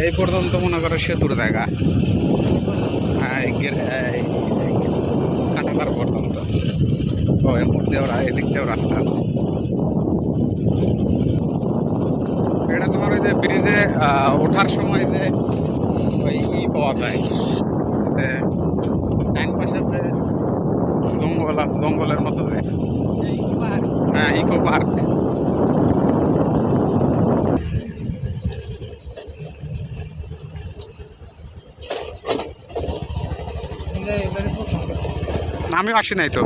এই পর্যন্ত মনে করো সেতুর জায়গা। হ্যাঁ, কাঁটাতার পর্যন্ত। ও এমন দিয়েও এদিক দিয়েও রাস্তা আছে। এটা তোমার ওই যে ব্রিজে ওঠার সময় যে ওই পাওয়া যায়, ডাইন পাশের যে জঙ্গল আছে, জঙ্গলের মতো যে, হ্যাঁ ইকো পার্ক। আমিও আসি নাই তো।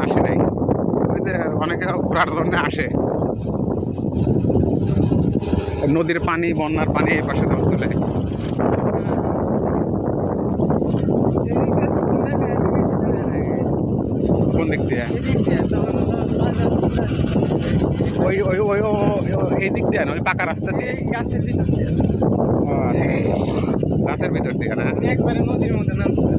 আসি নাই, ওই যে অনেকে ঘোরার জন্য আসে। নদীর পানি, বন্যার পানি এই পাশে দেওয়া চলে। কোন দিক দিয়ে? ওই ওই ওই এই দিক দিয়ে না, ওই পাকা রাস্তা দিয়ে, গাছের ভিতর দিয়ে। গাছের ভিতর দিয়ে না, একবারে নদীর মধ্যে নামছে।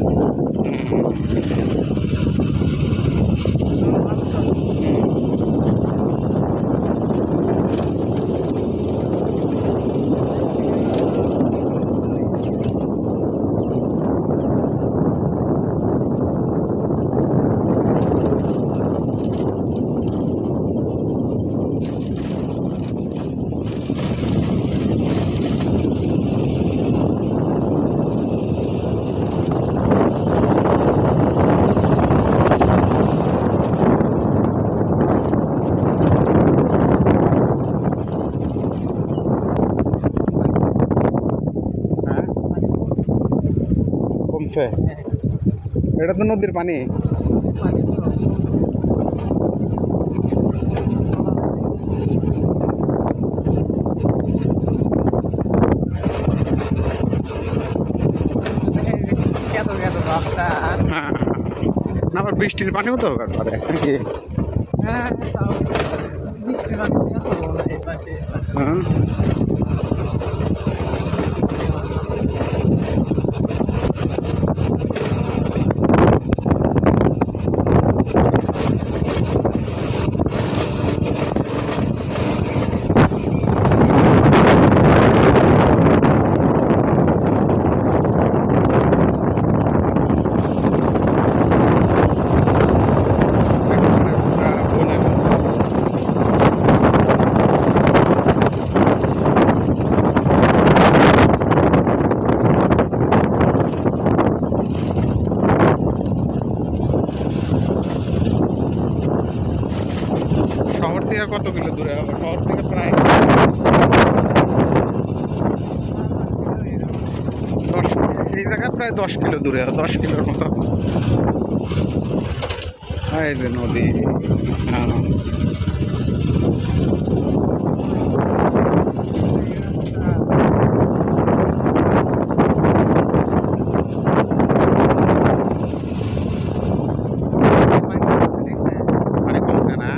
কমছে? এটা তো নদীর পানি। না, আবার বৃষ্টির পানিও তো পারে নাকি? হ্যাঁ, শহর থেকে কত কিলো দূরে হবে? শহর থেকে প্রায় 10, এই জায়গায় প্রায় 10 কিলো দূরে, 10 কিলোর মতো। এই যে নদী। হ্যাঁ, পানি কমছে না?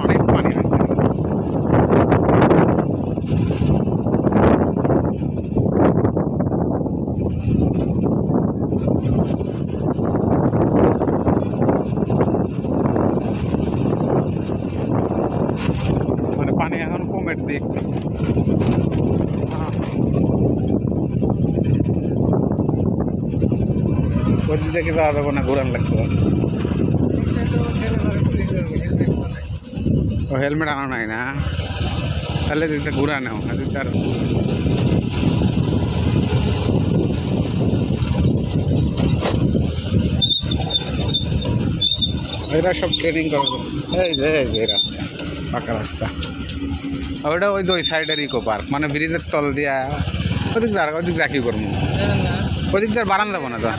অনেক পানি হয়েছে। মানে পানি এখন কমের দিক। ওই দিকে যাওয়া যাবো না, ঘুরান লাগতো। ও হেলমেট আনো নাই না? তাহলে দিতে ঘুরা নেও, তার এরা সব ট্রেনিং করবে। এই যে রাস্তা, পাকা রাস্তা। ওইটা ওই ওই সাইডের ইকো পার্ক, মানে ব্রিজের তল দিয়া ওদিক যা কি করবো, ওদিক দিয়ে বারান যাবো না তো।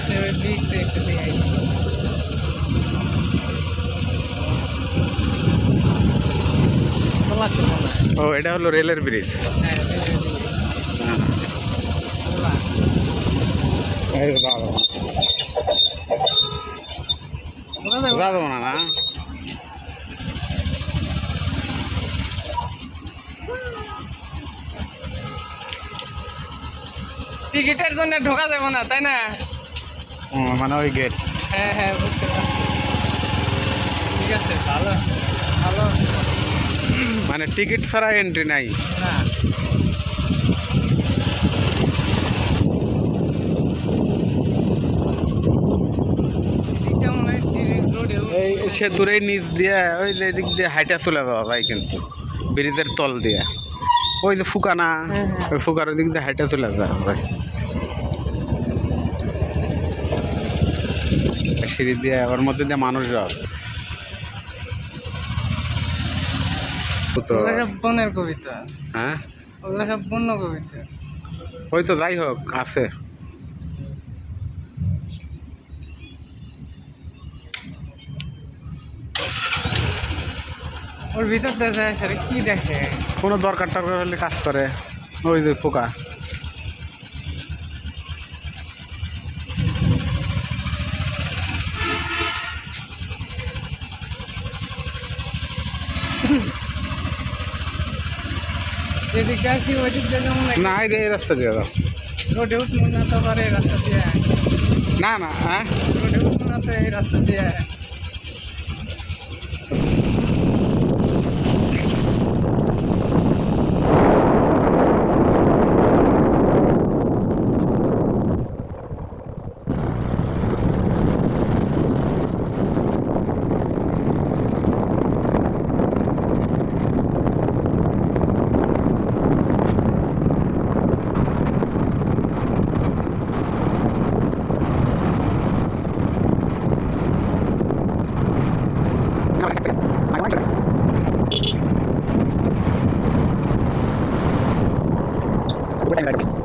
ও এটা হলো রেলের ব্রিজ। যা যাবো না না। টিকিটের জন্য ঢোকা যাবে না, তাই না? মানে ওই গেট। হ্যাঁ হ্যাঁ, বুঝতে পারছি। ঠিক আছে, ভালো ভালো। মানে টিকিট ছাড়া এন্ট্রি নাই। না, টিকিটটা মনে হয় ডিরেক্ট রোডে এই সেতুর এই নিচ দিয়ে ওই যে এদিক দিয়ে হাইটা চলে যাওয়া যায় কিন্তু ব্রিজের তল দিয়ে। ওই যে ফুকানা, হ্যাঁ, হ্যাঁ। ওই ফুকার ওই দিক দিয়ে হাইটা চলে যাওয়া যায়। সিঁড়ি দিয়ে ওর মধ্যে দিয়ে মানুষ যাওয়া। তো ওগুলো সব বনের কবিতা, হ্যাঁ, ওগুলো সব বন্য কবিতা। ওই তো যাই হোক আছে। ওর ভিতরটা যায় সেটা কি দেখে? কোনো দরকার টরকার হলে কাজ করে ওই যে পোকা। যেদিকে আসি ওই দিক দিয়ে যেমন না এই রাস্তা দিয়ে যাও। রোডে উঠবো না তো আবার এই রাস্তা দিয়ে, না না হ্যাঁ, রোডে উঠবো না তো এই রাস্তা দিয়ে। Bukan